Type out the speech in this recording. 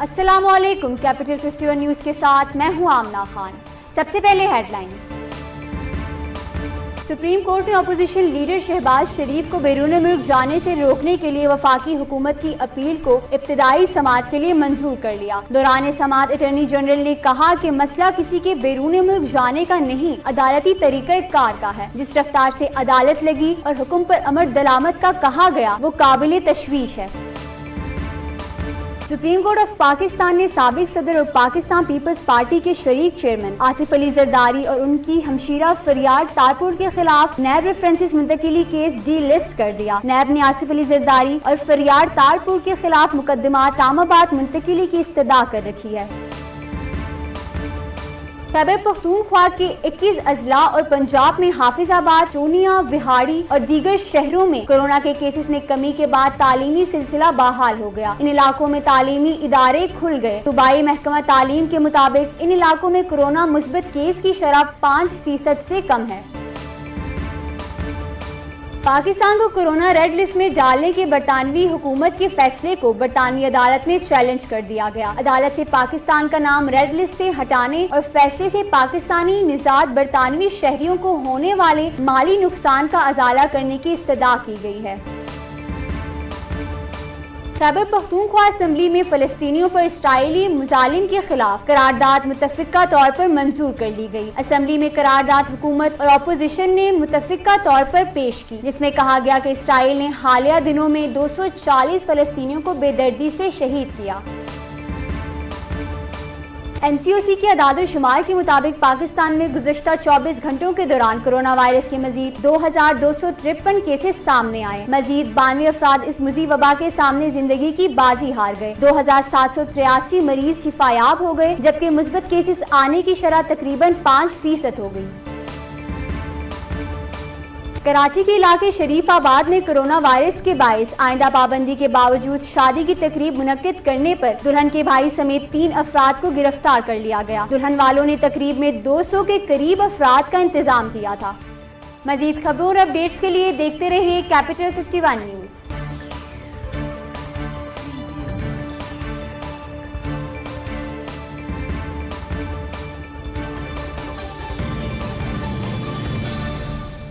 السلام علیکم، capital 51 news کے ساتھ میں ہوں آمنہ خان۔ سب سے پہلے ہیڈ لائنز۔ سپریم کورٹ نے اپوزیشن لیڈر شہباز شریف کو بیرون ملک جانے سے روکنے کے لیے وفاقی حکومت کی اپیل کو ابتدائی سماعت کے لیے منظور کر لیا۔ دوران سماعت اٹارنی جنرل نے کہا کہ مسئلہ کسی کے بیرون ملک جانے کا نہیں، عدالتی طریقہ کار کا ہے۔ جس رفتار سے عدالت لگی اور حکم پر امر دلامت کا کہا گیا وہ قابل تشویش ہے۔ سپریم کورٹ آف پاکستان نے سابق صدر اور پاکستان پیپلز پارٹی کے شریک چیئرمین آصف علی زرداری اور ان کی ہمشیرہ فریاد تارپور کے خلاف نیب ریفرنسز منتقلی کیس ڈی لسٹ کر دیا۔ نیب نے آصف علی زرداری اور فریاد تارپور کے خلاف مقدمات اسلام آباد منتقلی کی استدعا کر رکھی ہے۔ خیبر پختونخوا کے 21 اضلاع اور پنجاب میں حافظ آباد، چونیا، وہاڑی اور دیگر شہروں میں کورونا کے کیسز میں کمی کے بعد تعلیمی سلسلہ بحال ہو گیا۔ ان علاقوں میں تعلیمی ادارے کھل گئے۔ صوبائی محکمہ تعلیم کے مطابق ان علاقوں میں کورونا مثبت کیس کی شرح 5% سے کم ہے۔ پاکستان کو کورونا ریڈ لسٹ میں ڈالنے کے برطانوی حکومت کے فیصلے کو برطانوی عدالت میں چیلنج کر دیا گیا۔ عدالت سے پاکستان کا نام ریڈ لسٹ سے ہٹانے اور فیصلے سے پاکستانی نژاد برطانوی شہریوں کو ہونے والے مالی نقصان کا ازالہ کرنے کی استدعا کی گئی ہے۔ خیبر پختونخوا اسمبلی میں فلسطینیوں پر اسرائیلی مظالم کے خلاف قرارداد متفقہ طور پر منظور کر لی گئی۔ اسمبلی میں قرارداد حکومت اور اپوزیشن نے متفقہ طور پر پیش کی، جس میں کہا گیا کہ اسرائیل نے حالیہ دنوں میں 240 فلسطینیوں کو بے دردی سے شہید کیا۔ این سی او سی کے اعداد و شمار کے مطابق پاکستان میں گزشتہ 24 گھنٹوں کے دوران کورونا وائرس کے مزید 2253 کیسز سامنے آئے۔ مزید 92 افراد اس مزی وبا کے سامنے زندگی کی بازی ہار گئے۔ 2783 مریض شفا یاب ہو گئے، جبکہ مثبت کیسز آنے کی شرح تقریباً 5% ہو گئی۔ کراچی کے علاقے شریف آباد میں کورونا وائرس کے باعث آئندہ پابندی کے باوجود شادی کی تقریب منعقد کرنے پر دلہن کے بھائی سمیت 3 افراد کو گرفتار کر لیا گیا۔ دلہن والوں نے تقریب میں 200 کے قریب افراد کا انتظام کیا تھا۔ مزید خبروں اور اپڈیٹس کے لیے دیکھتے رہیے کیپٹل 51 نیوز۔